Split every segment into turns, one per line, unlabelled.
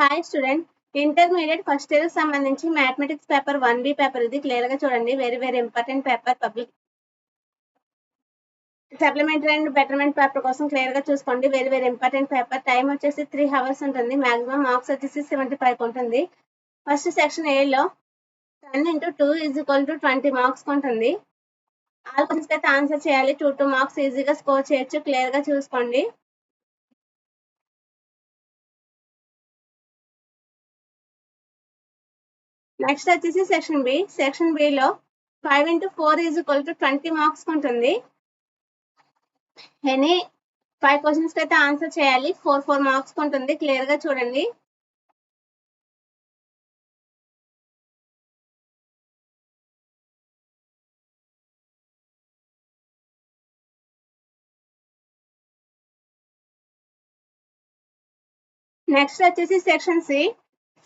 Hi student, intermediate first year సంబంధించి mathematics paper 1B paper ఇది clear గా చూడండి. Very important paper. Public supplementary and betterment paper కోసం clear గా చూసుకోండి. Very important paper. టైం వచ్చేసి 3 hours ఉంటుంది. మాక్సిమం మార్క్స్ వచ్చేసి 75 ఉంటుంది. ఫస్ట్ సెక్షన్ A లో 10 into 2 = 20 మార్క్స్ ఉంటుంది. ఆల్ క్వశ్చన్స్ అయితే ఆన్సర్ చేయాలి. 2 మార్క్స్ ఈజీగా స్కోర్ చేయొచ్చు. క్లియర్ గా చూసుకోండి. నెక్స్ట్ వచ్చేసి సెక్షన్ బి. సెక్షన్ బి లో 5 into 4 = 20 మార్క్స్ ఉంటుంది. ఎనీ 5 క్వశ్చన్స్ అయితే ఆన్సర్ చేయాలి. 4 మార్క్స్ ఉంటుంది. క్లియర్ గా చూడండి. నెక్స్ట్ వచ్చేసి సెక్షన్ సి.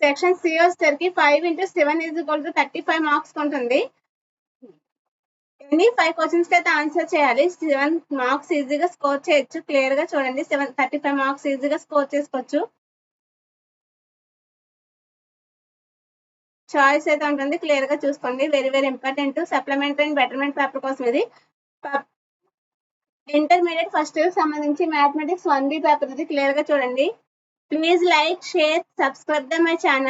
సెక్షన్ సి వచ్చేసరికి 5 into 7 = 35 మార్క్స్ ఉంటుంది. ఎనీ 5 క్వశ్చన్స్ అయితే ఆన్సర్ చేయాలి. 7 మార్క్స్ ఈజీగా స్కోర్ చేయొచ్చు. క్లియర్ గా చూడండి. 35 మార్క్స్ ఈజీగా స్కోర్ చేసుకోవచ్చు. చాయిస్ అయితే ఉంటుంది. క్లియర్ గా చూసుకోండి. Very important. Supplementary and betterment paper కోసం ఇది. ఇంటర్మీడియట్ ఫస్ట్ ఇయర్ సంబంధించి మ్యాథమెటిక్స్ 1B పేపర్ ఇది క్లియర్ గా చూడండి. Please like, share, subscribe my channel.